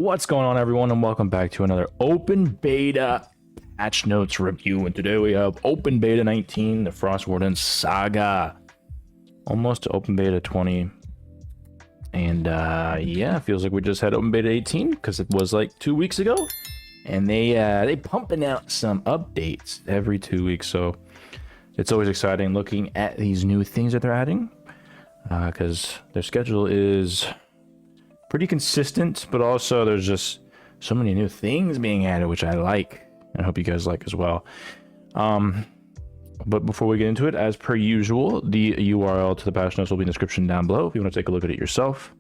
What's going on, everyone, and welcome back to another open beta patch notes review. And today we have open beta 19, the Frostwarden Saga, almost to open beta 20. And yeah, it feels like we just had open beta 18 because it was like 2 weeks ago, and they pumping out some updates every 2 weeks, so it's always exciting looking at these new things that they're adding, because their schedule is pretty consistent, but also there's just so many new things being added, which I like, and I hope you guys like as well. But before we get into it, as per usual, the URL to the patch notes will be in the description down below if you want to take a look at it yourself.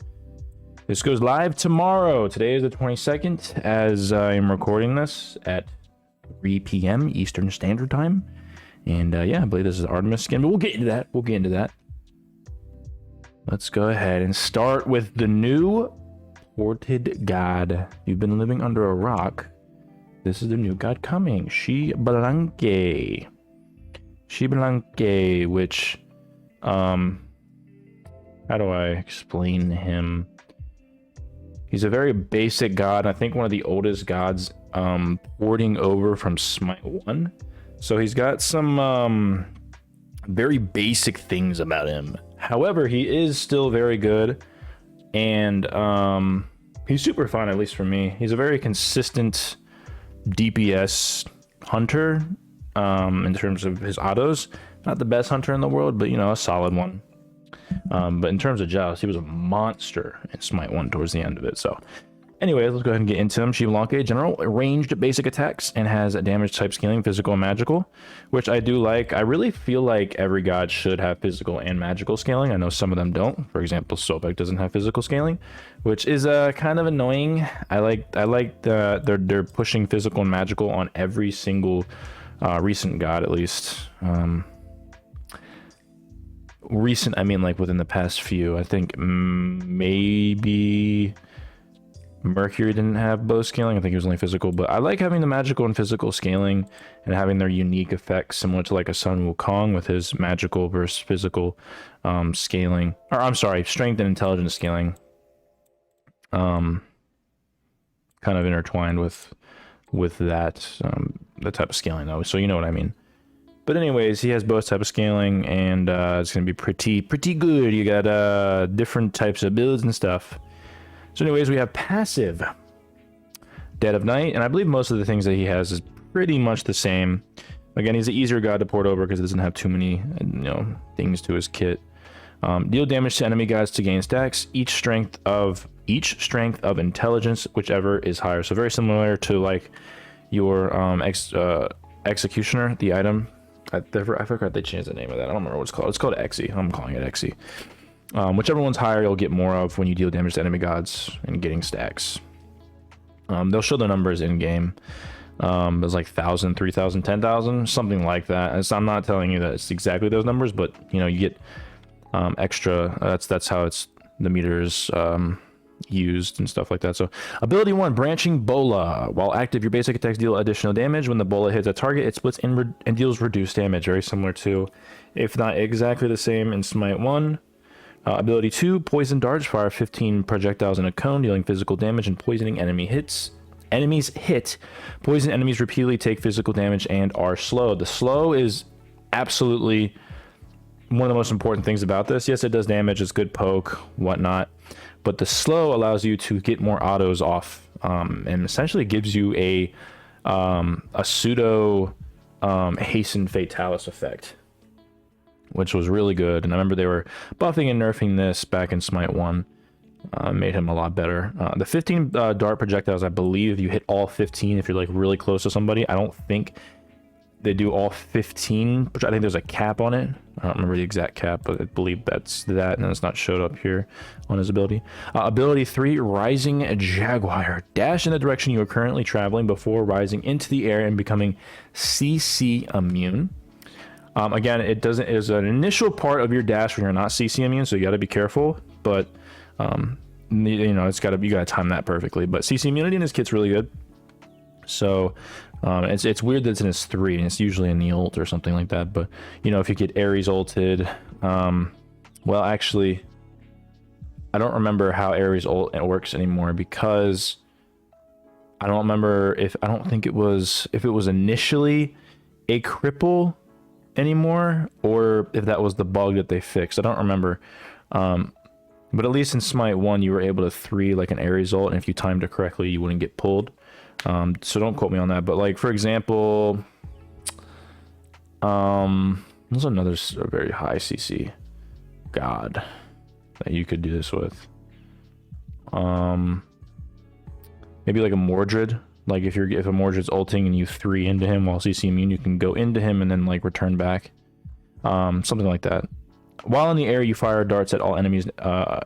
This goes live tomorrow. Today is the 22nd, as I am recording this at 3 p.m. Eastern Standard Time. And yeah, I believe this is Artemis skin, but we'll get into that. Let's go ahead and start with the new ported god. You've been living under a rock. This is the new god coming. Xbalanque. Xbalanque, which, how do I explain him? He's a very basic god. I think one of the oldest gods, porting over from Smite 1. So he's got some, very basic things about him. However, he is still very good, and he's super fun, at least for me. He's a very consistent DPS hunter, in terms of his autos. Not the best hunter in the world, but, you know, a solid one. But in terms of joust, he was a monster in Smite 1 towards the end of it. So anyway, let's go ahead and get into him. Xbalanque, general ranged basic attacks, and has a damage type scaling, physical and magical, which I do like. I really feel like every god should have physical and magical scaling. I know some of them don't. For example, Sobek doesn't have physical scaling, which is kind of annoying. I like they're pushing physical and magical on every single recent god, at least. Recent, I mean, like within the past few. I think maybe Mercury didn't have both scaling. I think it was only physical, but I like having the magical and physical scaling and having their unique effects, similar to like a Sun Wukong with his magical versus physical scaling, or I'm sorry, strength and intelligence scaling, kind of intertwined with that the type of scaling though, so you know what I mean. But anyways, he has both type of scaling, and it's gonna be pretty good. You got different types of builds and stuff. So anyways, we have passive Dead of Night, and I believe most of the things that he has is pretty much the same. Again, he's an easier god to port over because it doesn't have too many, you know, things to his kit. Deal damage to enemy gods to gain stacks. Each strength of intelligence, whichever is higher. So very similar to like your Executioner, the item. I forgot they changed the name of that. I don't remember what it's called. It's called Exy. I'm calling it Exy. Whichever one's higher, you'll get more of when you deal damage to enemy gods and getting stacks. They'll show the numbers in game. There's like 1,000, 3,000, 10,000, something like that. I'm not telling you that it's exactly those numbers, but you know, you get extra. That's how it's the meters used and stuff like that. So ability 1, branching bola. While active, your basic attacks deal additional damage. When the bola hits a target, it splits and deals reduced damage. Very similar to, if not exactly the same, in Smite 1. Ability 2, poison darts. Fire 15 projectiles in a cone, dealing physical damage and poisoning enemies hit. Poison enemies repeatedly take physical damage and are slowed. The slow is absolutely one of the most important things about this. Yes, it does damage, it's good poke, whatnot, but the slow allows you to get more autos off, and essentially gives you a pseudo hasten fatalis effect, which was really good. And I remember they were buffing and nerfing this back in Smite 1. Made him a lot better. The 15 dart projectiles, I believe you hit all 15 if you're like really close to somebody. I don't think they do all 15, which I think there's a cap on it. I don't remember the exact cap, but I believe that's that, and it's not showed up here on his ability. Ability 3, Rising Jaguar. Dash in the direction you are currently traveling before rising into the air and becoming CC immune. Again, it is an initial part of your dash when you're not CC immune, so you got to be careful, but you know, you gotta time that perfectly. But CC immunity in his kit's really good. So it's weird that it's in his 3, and it's usually in the ult or something like that. But you know, if you get Ares ulted, well, actually, I don't remember how Ares ult works anymore, because I don't remember if I don't think it was if it was initially a cripple anymore, or if that was the bug that they fixed. I don't remember. But at least in Smite 1, you were able to 3 like an air result, and if you timed it correctly, you wouldn't get pulled. So don't quote me on that. But like for example, there's another very high CC god that you could do this with. Maybe like a Mordred. Like if a Mordred's ulting and you 3 into him while CC immune, you can go into him and then like return back. Something like that. While in the air, you fire darts at all enemies,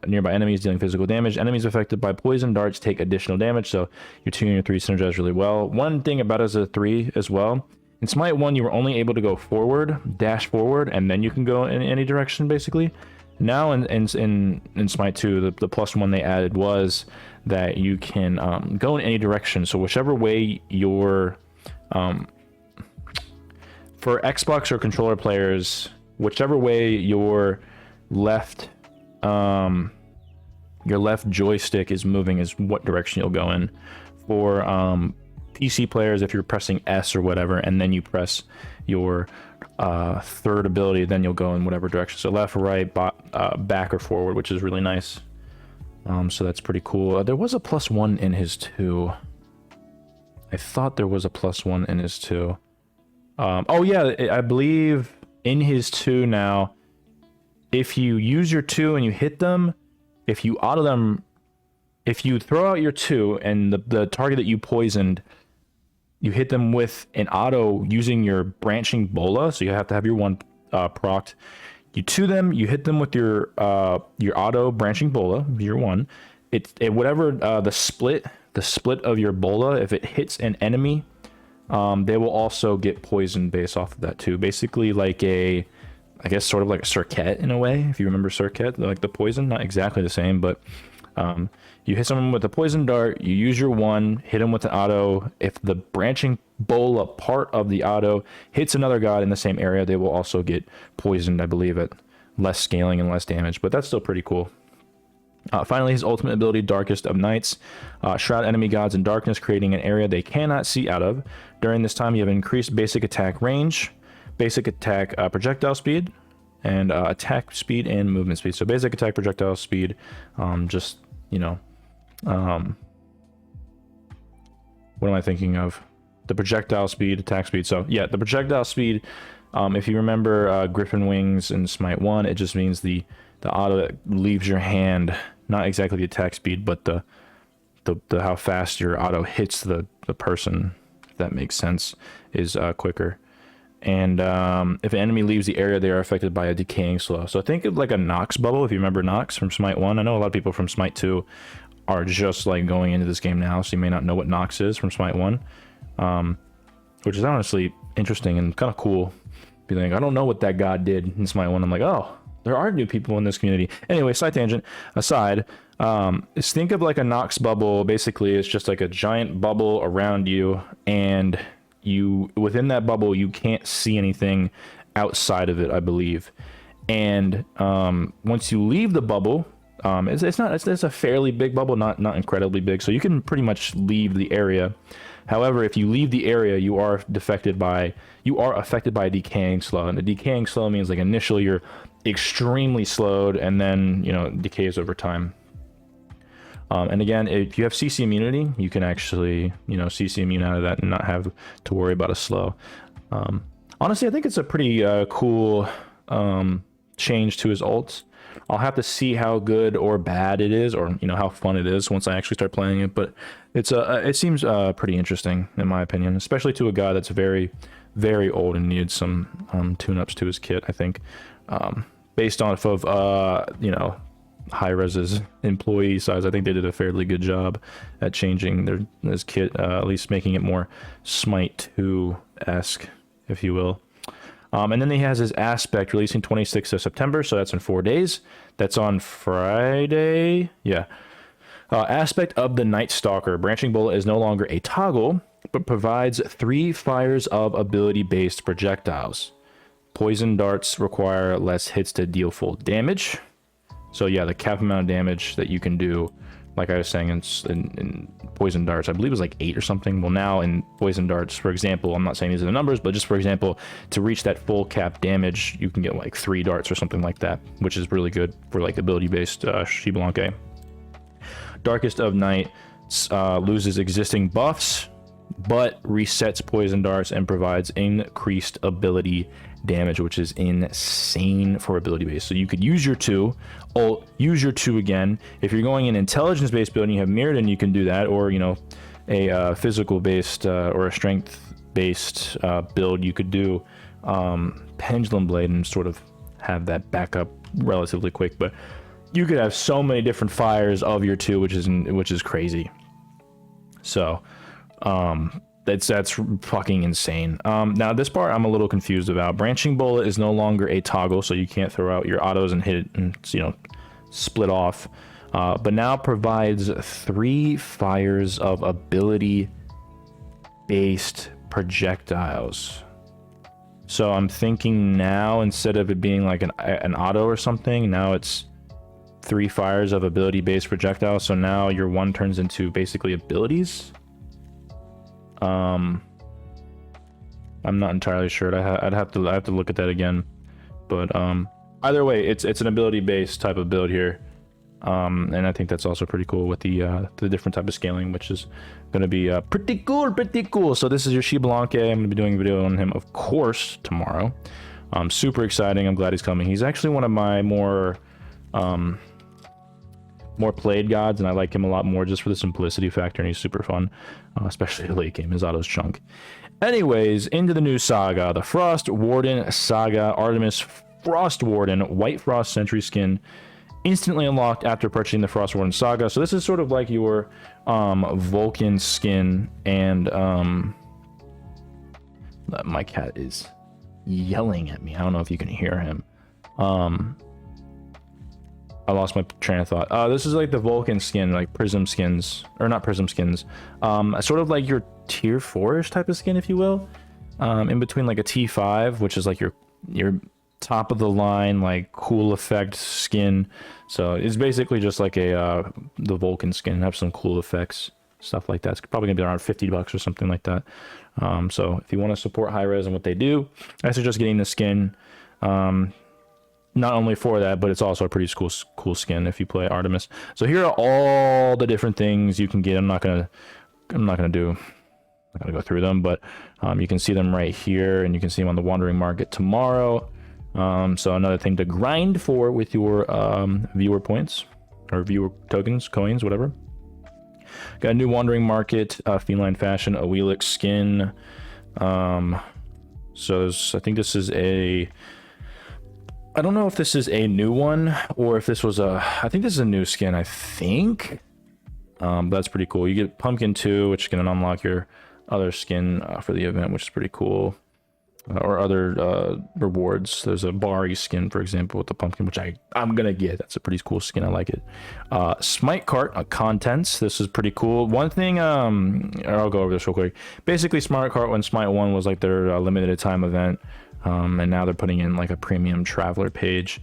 nearby enemies, dealing physical damage. Enemies affected by poison darts take additional damage, so your 2 and your 3 synergize really well. One thing about it as a 3 as well, in Smite 1, you were only able to go forward, dash forward, and then you can go in any direction, basically. Now in Smite 2, the +1 they added was that you can go in any direction. So whichever way your for Xbox or controller players, whichever way your left joystick is moving is what direction you'll go in. For PC players, if you're pressing S or whatever, and then you press your third ability, then you'll go in whatever direction. So left, right, back, or forward, which is really nice. So that's pretty cool. There was a +1 in his 2. I thought there was a +1 in his 2. Oh yeah, I believe in his 2 now, if you use your 2 and you hit them, if you auto them, if you throw out your 2 and the target that you poisoned, you hit them with an auto using your branching bola, so you have to have your 1 procced. You 2 them, you hit them with your auto branching bola, your 1. Whatever the split of your bola, if it hits an enemy, they will also get poisoned based off of that too. Basically like I guess sort of like a Circuit in a way, if you remember Circuit, like the poison, not exactly the same, but you hit someone with a poison dart, you use your 1, hit them with an auto. If the branching bola part of the auto hits another god in the same area, they will also get poisoned, I believe, at less scaling and less damage, but that's still pretty cool. Finally, his ultimate ability, Darkest of Nights. Shroud enemy gods in darkness, creating an area they cannot see out of. During this time, you have increased basic attack range, basic attack projectile speed, and attack speed and movement speed. So basic attack projectile speed, just, you know, what am I thinking of? The projectile speed, attack speed. So yeah, the projectile speed, if you remember Griffin Wings in Smite 1, it just means the auto that leaves your hand, not exactly the attack speed, but the how fast your auto hits the person, if that makes sense, is quicker. And if an enemy leaves the area, they are affected by a decaying slow. So think of like a Nox bubble, if you remember Nox from Smite 1. I know a lot of people from Smite 2 are just like going into this game now, so you may not know what Nox is from Smite 1, which is honestly interesting and kind of cool. Be like, I don't know what that god did in Smite 1. I'm like, oh, there are new people in this community. Anyway, side tangent aside, is think of like a Nox bubble. Basically, it's just like a giant bubble around you, and you within that bubble you can't see anything outside of it, I believe. And once you leave the bubble, it's a fairly big bubble, not incredibly big, so you can pretty much leave the area. However, if you leave the area, you are affected by a decaying slow, and the decaying slow means like initially you're extremely slowed, and then, you know, decays over time. And again, if you have CC immunity, you can actually, you know, CC immune out of that and not have to worry about a slow. Honestly, I think it's a pretty cool change to his ults. I'll have to see how good or bad it is, or, you know, how fun it is once I actually start playing it. But it seems pretty interesting in my opinion, especially to a guy that's very, very old and needs some tune-ups to his kit. I think based off of you know, Hi-Rez's employee size, I think they did a fairly good job at changing his kit, at least making it more Smite 2-esque, if you will. And then he has his Aspect releasing 26th of September, so that's in 4 days. That's on Friday. Yeah. Aspect of the Night Stalker. Branching Bola is no longer a toggle, but provides 3 fires of ability-based projectiles. Poison darts require less hits to deal full damage. So yeah, the cap amount of damage that you can do like I was saying in Poison Darts, I believe it was like 8 or something. Well, now in Poison Darts, for example, I'm not saying these are the numbers, but just for example, to reach that full cap damage, you can get like 3 darts or something like that, which is really good for like ability-based Xbalanque. Darkest of Night loses existing buffs, but resets Poison Darts and provides increased ability damage, which is insane for ability base. So you could use your 2, use your 2 again. If you're going an intelligence based build and you have Mirrodin, you can do that, or you know, a physical based or a strength based build, you could do Pendulum Blade and sort of have that backup relatively quick. But you could have so many different fires of your 2, which is crazy. So that's fucking insane. Now this part I'm a little confused about. Branching Bullet is no longer a toggle, so you can't throw out your autos and hit it and, you know, split off, but now provides 3 fires of ability based projectiles. So I'm thinking now, instead of it being like an auto or something, now it's 3 fires of ability based projectiles. So now your 1 turns into basically abilities. I'm not entirely sure. I have to look at that again, but either way, it's an ability based type of build here, and I think that's also pretty cool with the different type of scaling, which is going to be pretty cool. So this is your Xbalanque. I'm going to be doing a video on him, of course, tomorrow. Super exciting. I'm glad he's coming. He's actually one of my more played gods, and I like him a lot more just for the simplicity factor, and he's super fun, especially late game. His auto's chunk. Anyways, into the new saga, the Frost Warden Saga. Artemis Frost Warden White Frost Sentry skin instantly unlocked after purchasing the Frost Warden Saga. So this is sort of like your Vulcan skin, and my cat is yelling at me. I don't know if you can hear him. I lost my train of thought. This is like the Vulcan skin, like prism skins, or not prism skins. Sort of like your tier 4-ish type of skin, if you will. In between like a T5, which is like your top of the line, like cool effect skin. So it's basically just like the Vulcan skin. Have some cool effects, stuff like that. It's probably gonna be around $50 or something like that. So if you want to support Hi-Rez and what they do, I suggest getting the skin. Not only for that, but it's also a pretty cool skin if you play Artemis. So here are all the different things you can get. I'm not gonna go through them, but you can see them right here, and you can see them on the Wandering Market tomorrow. So another thing to grind for with your viewer points or viewer tokens, coins, whatever. Got a new Wandering Market, Feline Fashion, a Wheelix skin. So I think this is I don't know if this is a new one or if this was I think this is a new skin, I think. That's pretty cool. You get Pumpkin 2, which can unlock your other skin for the event, which is pretty cool. Or other rewards. There's a Bari skin, for example, with the pumpkin, which I'm gonna get. That's a pretty cool skin. I like it. Smite Cart contents. This is pretty cool. One thing, I'll go over this real quick. Basically, Smite Cart when Smite 1 was like their limited time event. And now they're putting in like a premium traveler page.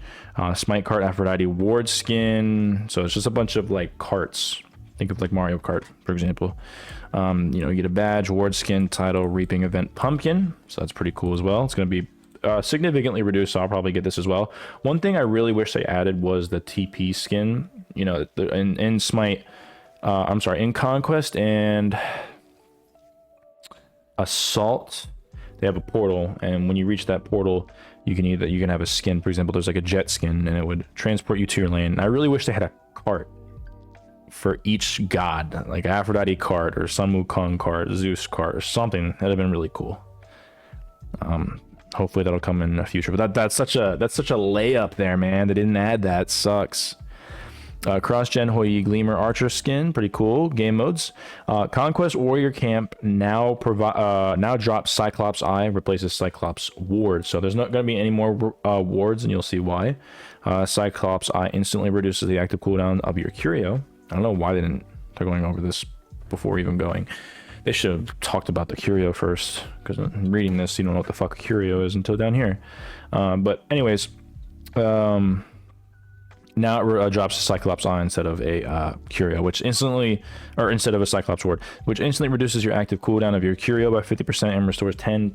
Smite Cart Aphrodite Ward skin. So it's just a bunch of like carts. Think of like Mario Kart, for example. You get a badge, Ward skin, title, Reaping Event Pumpkin. So that's pretty cool as well. It's going to be significantly reduced, so I'll probably get this as well. One thing I really wish they added was the TP skin. In Smite, in Conquest and Assault, they have a portal, and when you reach that portal, you can have a skin. For example, there's like a jet skin, and it would transport you to your lane. And I really wish they had a cart for each god, like Aphrodite cart or Sun Wukong cart, Zeus cart, or something. That'd have been really cool. Hopefully that'll come in the future. But that's such a layup there, man. They didn't add that. Sucks. Cross-gen Hoi Yi Gleamer Archer skin, pretty cool. Game modes. Conquest Warrior Camp now drops Cyclops Eye, replaces Cyclops Ward. So there's not going to be any more wards, and you'll see why. Cyclops Eye instantly reduces the active cooldown of your Curio. I don't know why they're going over this before even going. They should have talked about the Curio first, because reading this, you don't know what the fuck a Curio is until down here. But anyways, Now it drops a Cyclops Eye instead of a Curio, instead of a Cyclops Ward, which instantly reduces your active cooldown of your Curio by 50% and restores 10%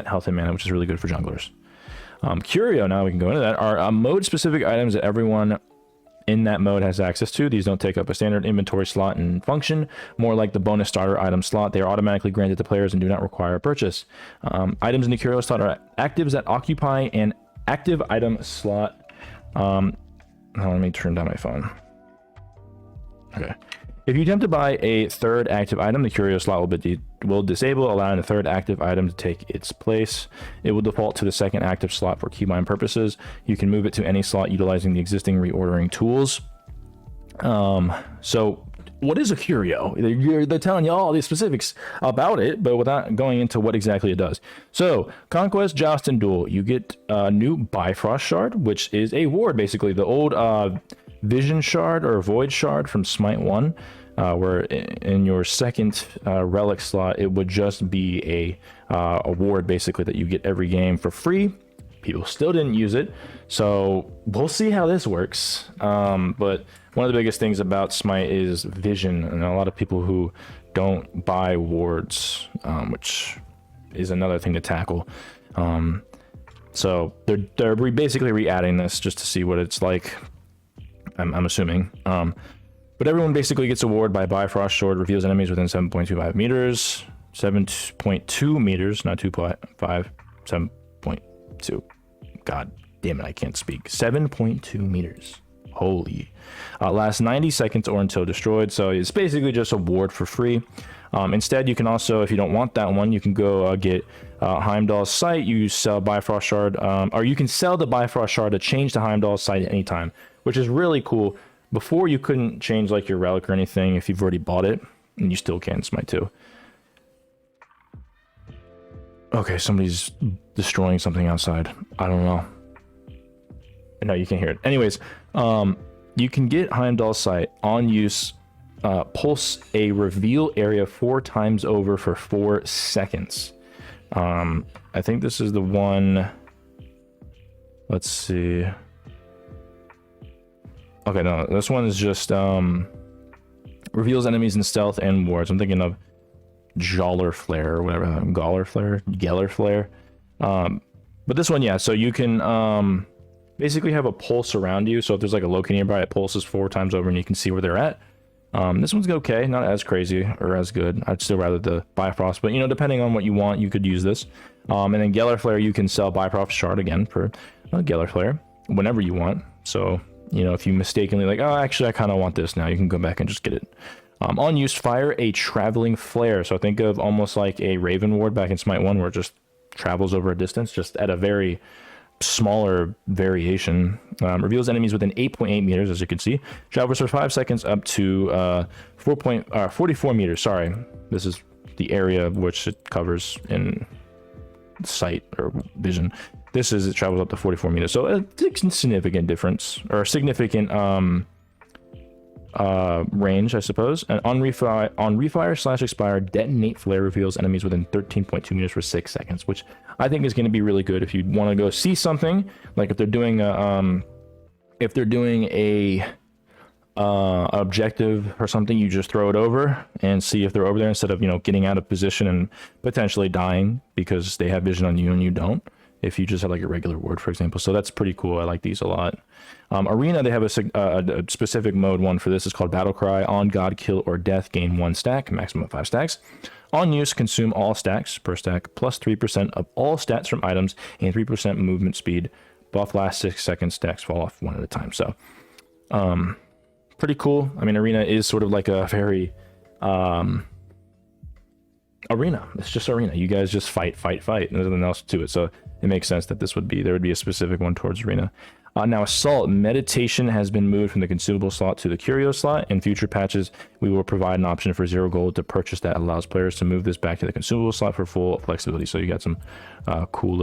health and mana, which is really good for junglers. Curio, now we can go into that, are mode-specific items that everyone in that mode has access to. These don't take up a standard inventory slot and function, more like the bonus starter item slot. They are automatically granted to players and do not require a purchase. Items in the Curio slot are actives that occupy an active item slot. Let me turn down my phone. Okay. If you attempt to buy a third active item, the Curio slot will disable, allowing the third active item to take its place. It will default to the second active slot for keybind purposes. You can move it to any slot utilizing the existing reordering tools. So what is a Curio? They're telling you all these specifics about it, but without going into what exactly it does. So, Conquest, Joust, and Duel. You get a new Bifrost Shard, which is a ward, basically. The old Vision Shard or Void Shard from Smite 1, where in your second relic slot, it would just be a ward, basically, that you get every game for free. People still didn't use it, so we'll see how this works. But one of the biggest things about Smite is vision, and a lot of people who don't buy wards, which is another thing to tackle. So they're basically re-adding this just to see what it's like, I'm assuming. But everyone basically gets a ward by Bifrost Shard, reveals enemies within 7.25 meters, 7.2 meters, not 2.5, 7.2. God damn it, I can't speak. 7.2 meters. Holy. Lasts 90 seconds or until destroyed. So it's basically just a ward for free. Instead, you can also, if you don't want that one, you can go get Heimdall's Sight. You sell Bifrost Shard, or you can sell the Bifrost Shard to change to Heimdall's Sight at any time, which is really cool. Before, you couldn't change like your relic or anything if you've already bought it, and you still can Smite 2. Okay, somebody's destroying something outside. I don't know. No, you can't hear it. Anyways, you can get Heimdall's Sight on use. Pulse a reveal area 4 times over for 4 seconds. I think this is the one. Let's see. Okay, no, this one is just reveals enemies in stealth and wards. I'm thinking of Joller Flare or whatever, Geller Flare. But this one, yeah, so you can basically have a pulse around you. So if there's like a Loki nearby, it pulses 4 times over and you can see where they're at. This one's okay, not as crazy or as good. I'd still rather the Bifrost, but depending on what you want, you could use this. And then Geller Flare, you can sell Bifrost Shard again for Geller Flare whenever you want. So, if you mistakenly like, oh, actually, I kind of want this now, you can go back and just get it. On use, fire a traveling flare. So think of almost like a Raven Ward back in Smite 1, where it just travels over a distance, just at a very smaller variation. Reveals enemies within 8.8 meters, as you can see. Travels for 5 seconds up to 44 meters. Sorry, this is the area which it covers in sight or vision. It travels up to 44 meters. So a significant difference, or a significant range, I suppose. And on refire/expire, detonate flare reveals enemies within 13.2 meters for 6 seconds, which I think is going to be really good if you want to go see something. Like if they're doing a objective or something, you just throw it over and see if they're over there instead of getting out of position and potentially dying because they have vision on you and you don't. If you just have like a regular ward, for example. So that's pretty cool. I like these a lot. Arena, they have a specific mode one for this. It's called Battle Cry. On God, kill, or death, gain 1 stack, maximum 5 stacks. On use, consume all stacks per stack, plus 3% of all stats from items, and 3% movement speed. Buff lasts 6 seconds, stacks fall off 1 at a time. So, pretty cool. I mean, Arena is sort of like a very... Arena. It's just Arena. You guys just fight. There's nothing else to it. So it makes sense that there would be a specific one towards Arena. Now, Assault. Meditation has been moved from the consumable slot to the Curio slot. In future patches, we will provide an option for 0 gold to purchase that allows players to move this back to the consumable slot for full flexibility. So you got some cool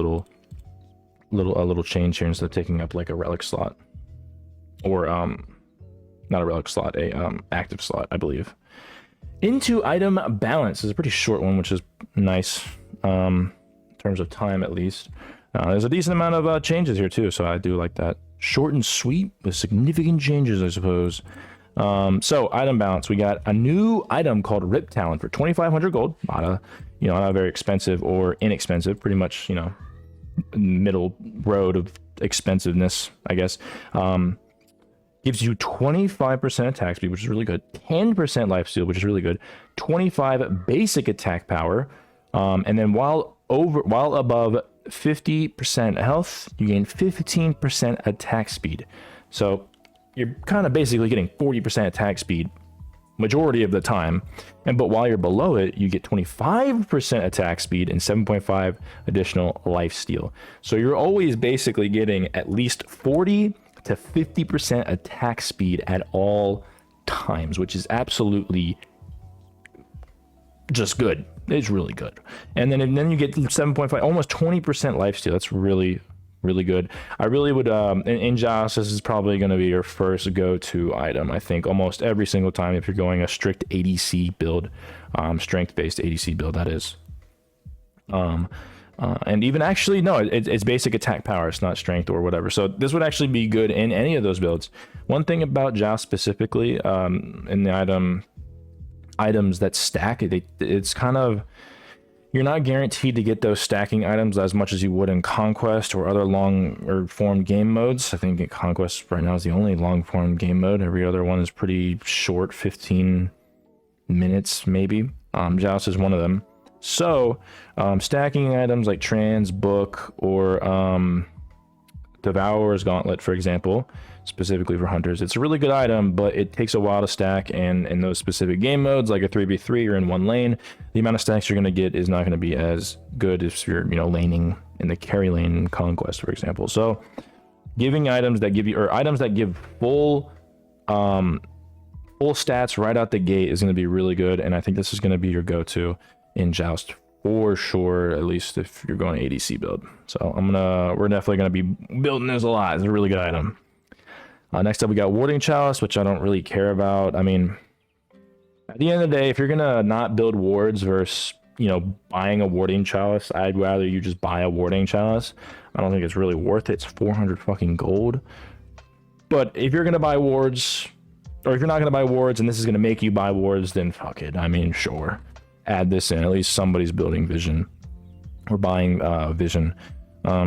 little change here instead of taking up like a relic slot, or not a relic slot, a active slot, I believe. Into item balance is a pretty short one, which is nice in terms of time at least. There's a decent amount of changes here too, so I do like that. Short and sweet with significant changes, I suppose. So item balance, we got a new item called Rip Talon for 2,500 gold. Not very expensive or inexpensive, pretty much, middle road of expensiveness, I guess. Gives you 25% attack speed, which is really good. 10% life steal, which is really good. 25 basic attack power. And then while above 50% health, you gain 15% attack speed. So you're kind of basically getting 40% attack speed majority of the time. But while you're below it, you get 25% attack speed and 7.5 additional life steal. So you're always basically getting at least 40 to 50% attack speed at all times, which is absolutely just good. It's really good. And then you get 7.5, almost 20% life steal. That's really, really good. I really would, in Joust, this is probably going to be your first go-to item, I think, almost every single time if you're going a strict ADC build, strength-based ADC build, that is. And even actually, no, it's basic attack power. It's not strength or whatever. So this would actually be good in any of those builds. One thing about Joust specifically, in the items that stack, it's kind of, you're not guaranteed to get those stacking items as much as you would in Conquest or other long or form game modes. I think Conquest right now is the only long form game mode. Every other one is pretty short, 15 minutes maybe. Joust is one of them. So stacking items like Trans Book or Devourer's Gauntlet, for example, specifically for hunters, it's a really good item, but it takes a while to stack, and in those specific game modes like a 3v3 or in one lane, the amount of stacks you're going to get is not going to be as good if you're laning in the carry lane in Conquest, for example. So giving items that give you, or items that give full stats right out the gate is going to be really good, and I think this is going to be your go-to in Joust for sure, at least if you're going ADC build. So we're definitely gonna be building this a lot. It's a really good item. Next up, we got Warding Chalice, which I don't really care about. I mean, at the end of the day, if you're gonna not build wards versus buying a Warding Chalice, I'd rather you just buy a Warding Chalice. I don't think it's really worth it. It's 400 fucking gold. But if you're gonna buy wards, or if you're not gonna buy wards and this is gonna make you buy wards, then fuck it. I mean, sure, add this in. At least somebody's building Vision or buying Vision.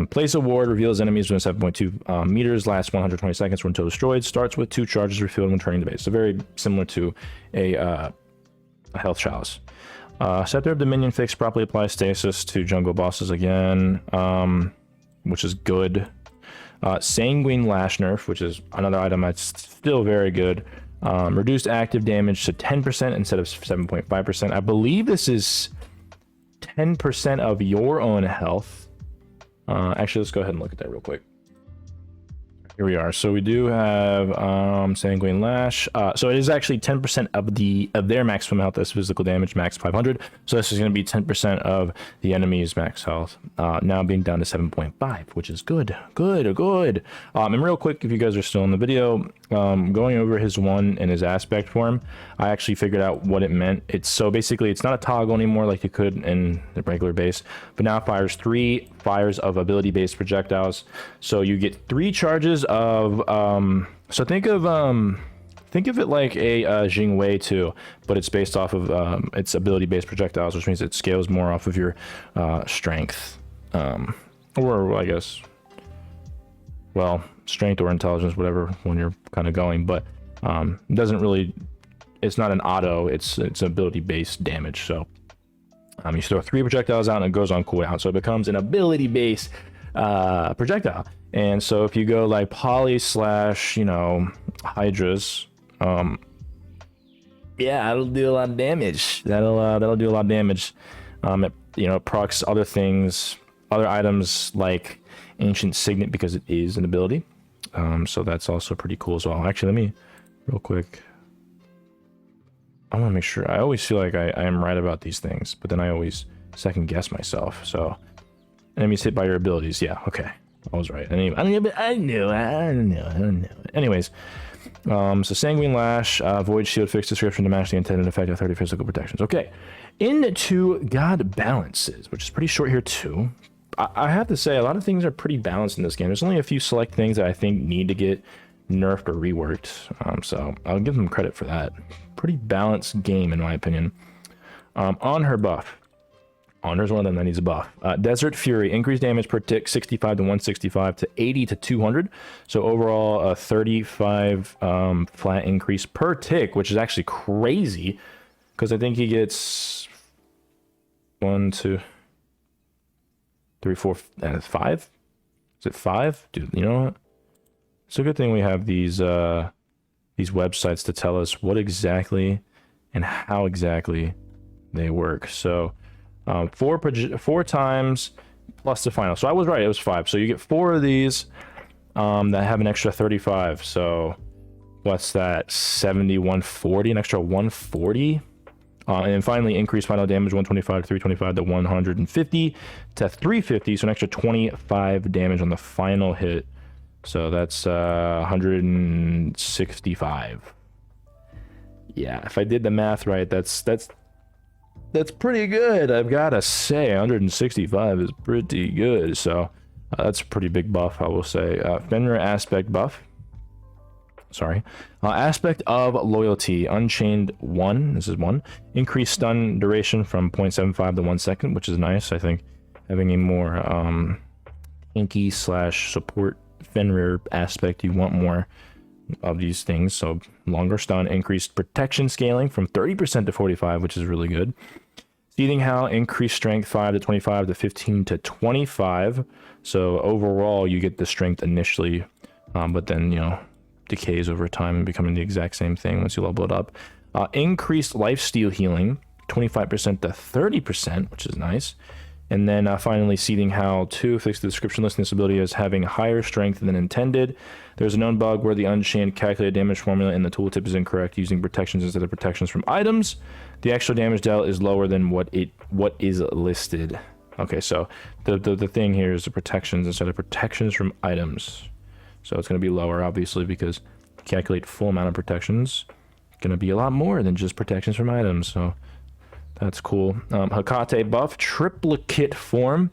Place a ward, reveals enemies within 7.2 meters, lasts 120 seconds when until destroyed, starts with 2 charges refilled when returning to base. So very similar to a health chalice. Scepter of Dominion Fix properly applies stasis to jungle bosses again, which is good. Sanguine Lash nerf, which is another item that's still very good. Reduced active damage to 10% instead of 7.5%. I believe this is 10% of your own health. Actually, let's go ahead and look at that real quick. Here we are. So we do have Sanguine Lash. So it is actually 10% of their maximum health as physical damage, max 500. So this is going to be 10% of the enemy's max health. Now being down to 7.5, which is good. And real quick, if you guys are still in the video, going over his one and his aspect form, I actually figured out what it meant. So basically, it's not a toggle anymore like you could in the regular base, but now it fires 3 fires of ability-based projectiles. So you get 3 charges of so think of it like a Jingwei 2, but it's based off of its ability-based projectiles, which means it scales more off of your strength, or I guess, well, strength or intelligence, whatever when you're kind of going. But it doesn't really, it's not an auto, it's ability-based damage. So you throw 3 projectiles out and it goes on cooldown, so it becomes an ability-based projectile. And so if you go like Poly slash Hydras, yeah, it'll do a lot of damage. That'll do a lot of damage. It procs other things, other items like Ancient Signet, because it is an ability. So that's also pretty cool as well. Actually, let me real quick, I want to make sure. I always feel like I am right about these things, but then I always second guess myself. So enemies hit by your abilities. Yeah, okay, I was right. Anyway, I knew it. Anyways, so Sanguine Lash, Void Shield, fixed description to match the intended effect of 30 physical protections. Okay, into God Balances, which is pretty short here too. I have to say, a lot of things are pretty balanced in this game. There's only a few select things that I think need to get nerfed or reworked. So I'll give them credit for that. Pretty balanced game, in my opinion. On her buff. Honor's one of them that needs a buff. Desert Fury, increased damage per tick 65 to 165 to 80 to 200. So overall, a 35 flat increase per tick, which is actually crazy. Because I think he gets 1, 2, 3, 4, 5? Is it 5? Dude, you know what? It's a good thing we have these websites to tell us what exactly and how exactly they work. So 4 times plus the final. So I was right, it was 5. So you get 4 of these that have an extra 35. So what's that? 70, 140, an extra 140. And then finally, increased final damage 125 to 325 to 150 to 350. So an extra 25 damage on the final hit. So that's 165. Yeah, if I did the math right, that's pretty good. I've gotta say, 165 is pretty good. So that's a pretty big buff, I will say. Fenrir aspect buff. Sorry. Aspect of Loyalty, Unchained 1. This is 1. Increased stun duration from 0.75 to 1 second, which is nice. I think having a more tanky / support Fenrir aspect, you want more of these things. So longer stun, increased protection scaling from 30% to 45, which is really good. Seething Howl, increased strength 5 to 25 to 15 to 25. So overall, you get the strength initially, but then, you know, decays over time and becoming the exact same thing once you level it up. Increased lifesteal healing 25% to 30%, which is nice. And then finally, Seething Howl 2, fix the description listing this ability as having higher strength than intended. There's a known bug where the Unchained calculated damage formula in the tooltip is incorrect, using protections instead of protections from items. The actual damage dealt is lower than what is listed. Okay, so the thing here is the protections instead of protections from items. So it's going to be lower, obviously, because calculate full amount of protections. It's going to be a lot more than just protections from items. So that's cool. Hecate buff, triplicate form.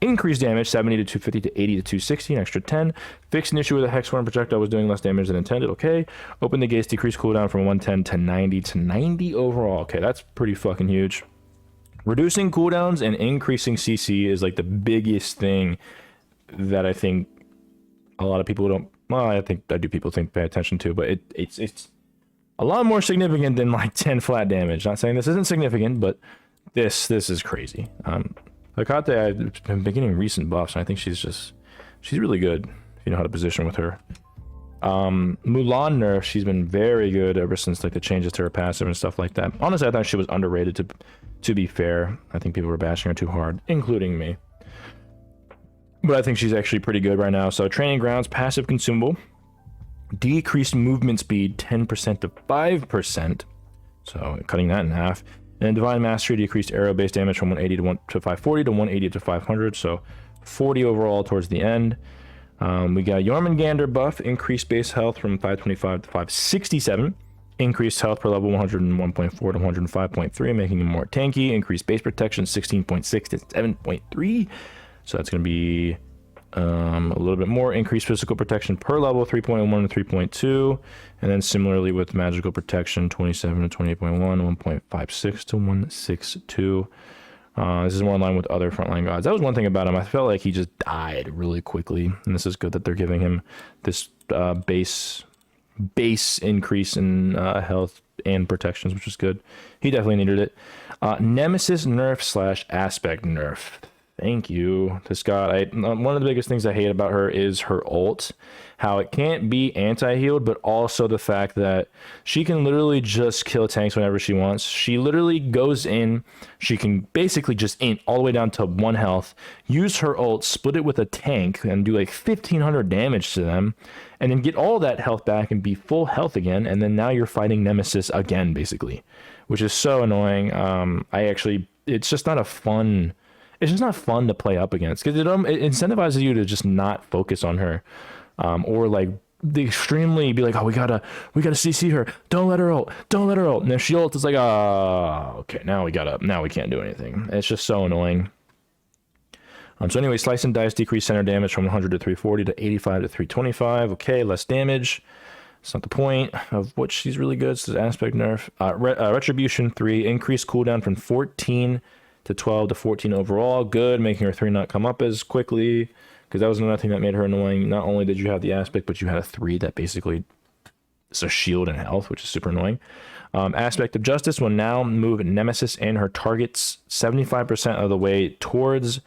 Increased damage 70 to 250 to 80 to 260, an extra 10. Fixed an issue with a hex form projectile was doing less damage than intended. Okay. Open the gates, decrease cooldown from 110 to 90 to 90 overall. Okay, that's pretty fucking huge. Reducing cooldowns and increasing CC is like the biggest thing that I think a lot of people don't. Well, I do people think pay attention to, but it's a lot more significant than like 10 flat damage. Not saying this isn't significant, but this is crazy. Hecate, I've been getting recent buffs, and I think she's really good if you know how to position with her. Mulan nerf, she's been very good ever since like the changes to her passive and stuff like that. Honestly, I thought she was underrated to be fair. I think people were bashing her too hard, including me. But I think she's actually pretty good right now. So Training Grounds, passive consumable. Decreased movement speed 10% to 5%. So cutting that in half. And Divine Mastery, decreased arrow base damage from 180 to 540 to 180 to 500. So 40 overall towards the end. We got Jormungandr buff, increased base health from 525 to 567. Increased health per level 101.4 to 105.3, making him more tanky. Increased base protection 16.6 to 7.3. So that's going to be a little bit more. Increased physical protection per level 3.1 to 3.2. And then similarly with magical protection 27 to 28.1, 1.56 to 162. This is more in line with other frontline gods. That was one thing about him. I felt like he just died really quickly. And this is good that they're giving him this base increase in health and protections, which is good. He definitely needed it. Nemesis nerf / aspect nerf. Thank you. This god, one of the biggest things I hate about her is her ult. How it can't be anti-healed, but also the fact that she can literally just kill tanks whenever she wants. She literally goes in, she can basically just int all the way down to 1 health, use her ult, split it with a tank, and do like 1500 damage to them, and then get all that health back and be full health again, and then now you're fighting Nemesis again, basically. Which is so annoying. It's just not fun to play up against, because it incentivizes you to just not focus on her, or like the extremely be like, oh, we gotta CC her, don't let her ult, and if she ults, it's like, oh, okay, now we can't do anything. It's just so annoying. So anyway, Slice and Dice decrease center damage from 100 to 340 to 85 to 325. Okay, less damage. It's not the point of what she's really good. So aspect nerf. Retribution 3, increased cooldown from 14 to 12 to 14 overall. Good, making her 3 not come up as quickly, because that was another thing that made her annoying. Not only did you have the aspect, but you had a 3 that basically is a shield and health, which is super annoying. Aspect of Justice will now move Nemesis and her targets 75% of the way towards...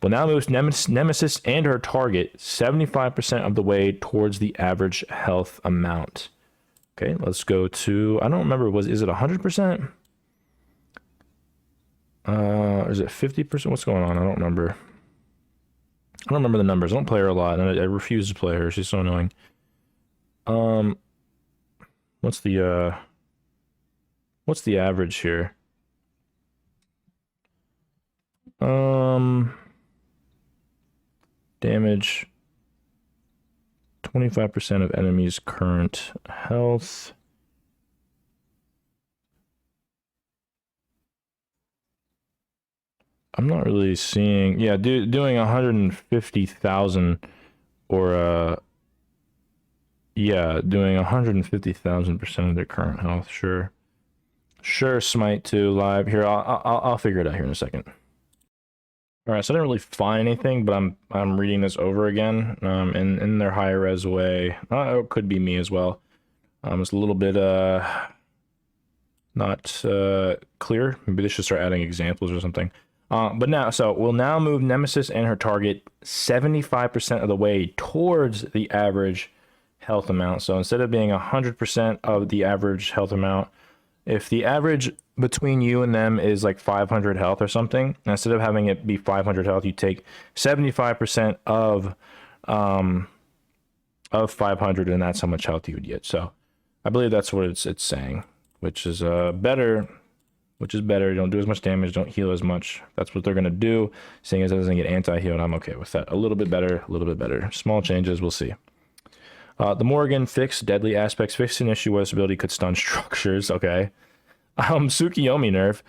Will now move Nemesis and her target 75% of the way towards the average health amount. Okay, let's go to... I don't remember, is it 100%? Is it 50%? What's going on? I don't remember. I don't remember the numbers. I don't play her a lot, and I refuse to play her. She's so annoying. What's the average here? Damage 25% of enemies' current health. I'm not really seeing... Yeah, doing 150,000 or yeah, doing 150,000% of their current health. Sure. Sure, Smite 2 live. Here, I'll figure it out here in a second. All right, so I didn't really find anything, but I'm reading this over again in their higher res way. It could be me as well. It's a little bit not clear. Maybe they should start adding examples or something. But now, so we'll now move Nemesis and her target 75% of the way towards the average health amount. So instead of being 100% of the average health amount, if the average between you and them is like 500 health or something, instead of having it be 500 health, you take 75% of 500, and that's how much health you would get. So I believe that's what it's saying, which is better. Which is better. You don't do as much damage, don't heal as much. That's what they're gonna do. Seeing as it doesn't get anti-heal, I'm okay with that. A little bit better, a little bit better. Small changes, we'll see. The Morrigan fixed deadly aspects. Fixed an issue where this ability could stun structures. Okay. Tsukiyomi nerf.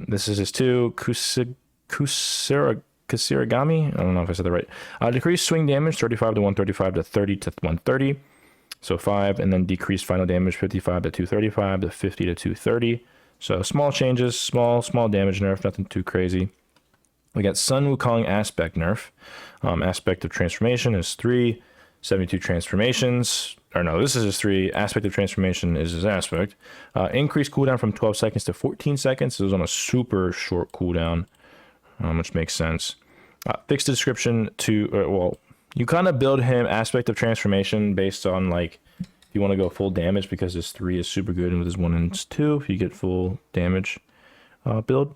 This is his 2. Kusarigami. I don't know if I said that right. Decreased swing damage 35 to 135 to 30 to 130. So 5, and then decreased final damage 55 to 235 to 50 to 230. So small changes, small damage nerf, nothing too crazy. We got Sun Wukong aspect nerf. Aspect of transformation is 3. 72 transformations, or no, this is his 3. Aspect of transformation is his aspect. Increased cooldown from 12 seconds to 14 seconds. It was on a super short cooldown, which makes sense. Fixed the description to, well, you kind of build him aspect of transformation based on, like, if you want to go full damage, because his 3 is super good, and with his 1 and 2, if you get full damage build.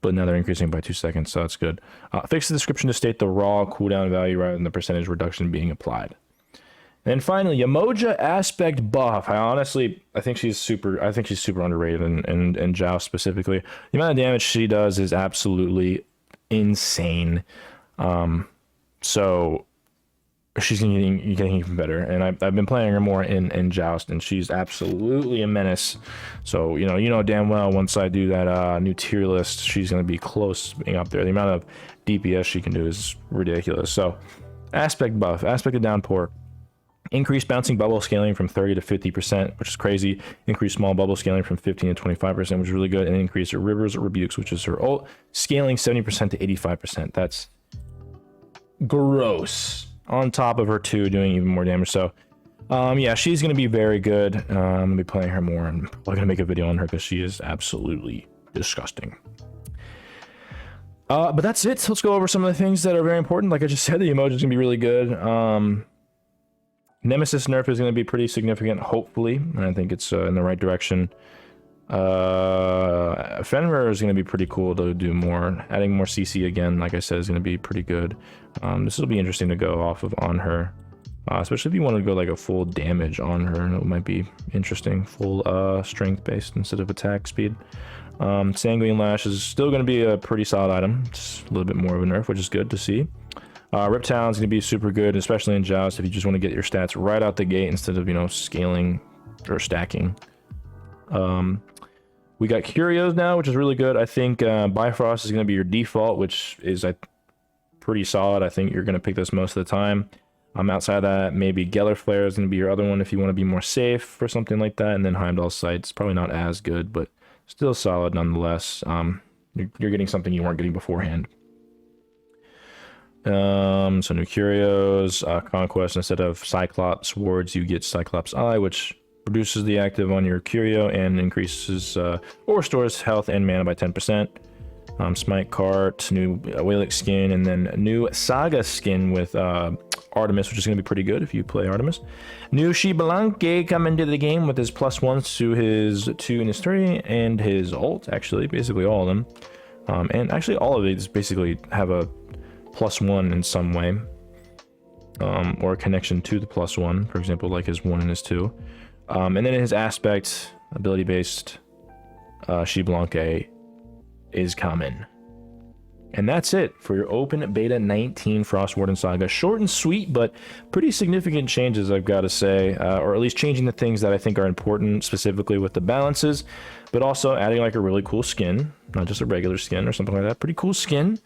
But now they're increasing by 2 seconds, so that's good. Fix the description to state the raw cooldown value rather than the percentage reduction being applied. And then finally, Yamoja aspect buff. I think she's super underrated in Joust specifically. The amount of damage she does is absolutely insane. So she's getting even better, and I've been playing her more in Joust, and she's absolutely a menace. So you know damn well once I do that new tier list, she's going to be close to being up there. The amount of DPS she can do is ridiculous. So aspect buff, aspect of downpour, increased bouncing bubble scaling from 30 to 50%, which is crazy. Increased small bubble scaling from 15 to 25%, which is really good, and increased her Rivers Rebukes, which is her ult, scaling 70% to 85%. That's gross. On top of her 2 doing even more damage. So yeah, she's gonna be very good. I'm gonna be playing her more, and I'm gonna make a video on her because she is absolutely disgusting. But that's it. Let's go over some of the things that are very important. Like I just said, the emoji is gonna be really good. Nemesis nerf is gonna be pretty significant, hopefully, and I think it's in the right direction. Fenrir is going to be pretty cool to do more. Adding more CC again, like I said, is going to be pretty good. This will be interesting to go off of on her, especially if you want to go like a full damage on her. It might be interesting, full strength based instead of attack speed. Sanguine Lash is still going to be a pretty solid item, just a little bit more of a nerf, which is good to see. Riptown is going to be super good, especially in Joust if you just want to get your stats right out the gate instead of, you know, scaling or stacking. We got Curios now, which is really good. I think Bifrost is going to be your default, which is pretty solid. I think you're going to pick this most of the time. Outside of that, maybe Geller Flare is going to be your other one if you want to be more safe or something like that. And then Heimdall Sight's probably not as good, but still solid nonetheless. You're getting something you weren't getting beforehand. So new Curios, Conquest, instead of Cyclops Wards, you get Cyclops Eye, which reduces the active on your Curio and increases or restores health and mana by 10%. Smite Cart, new Whalix skin, and then a new Saga skin with Artemis, which is going to be pretty good if you play Artemis. New Xbalanque coming into the game with his +1s to his 2 and his 3, and his ult, actually, basically all of them. And actually all of these basically have a +1 in some way. Or a connection to the +1, for example, like his 1 and his 2. And then his aspect, ability-based Xbalanque is coming. And that's it for your open beta 19 Frostwarden Saga. Short and sweet, but pretty significant changes, I've got to say, or at least changing the things that I think are important, specifically with the balances, but also adding like a really cool skin, not just a regular skin or something like that. Pretty cool skin.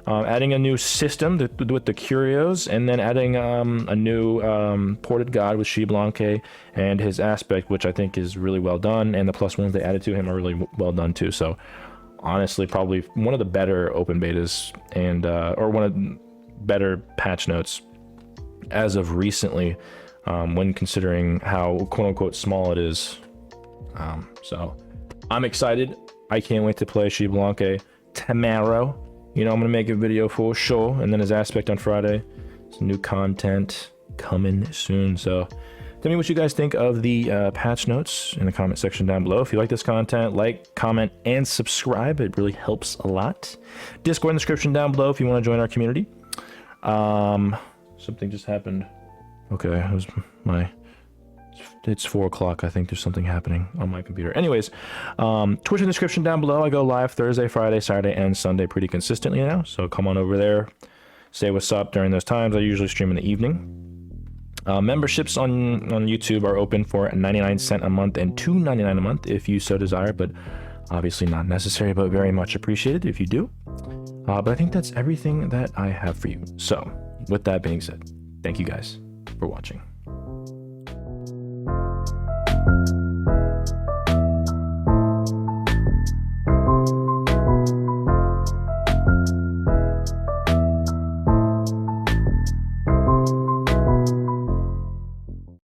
Adding a new system with the Curios, and then adding a new ported god with Xbalanque and his aspect, which I think is really well done, and the +1s they added to him are really well done too. So honestly, probably one of the better open betas, and or one of the better patch notes as of recently, when considering how quote-unquote small it is. So I'm excited. I can't wait to play Xbalanque tomorrow. You know, I'm gonna make a video for sure, and then his aspect on Friday. Some new content coming soon. So tell me what you guys think of the patch notes in the comment section down below. If you like this content, like, comment, and subscribe. It really helps a lot. Discord in the description down below if you want to join our community. Something just happened. Okay, it was it's 4 o'clock. I think there's something happening on my computer. Anyways, Twitch in the description down below. I go live Thursday, Friday, Saturday, and Sunday pretty consistently now. So come on over there. Say what's up during those times. I usually stream in the evening. Memberships on YouTube are open for 99 cents a month and $2.99 a month if you so desire, but obviously not necessary, but very much appreciated if you do. But I think that's everything that I have for you. So with that being said, thank you guys for watching.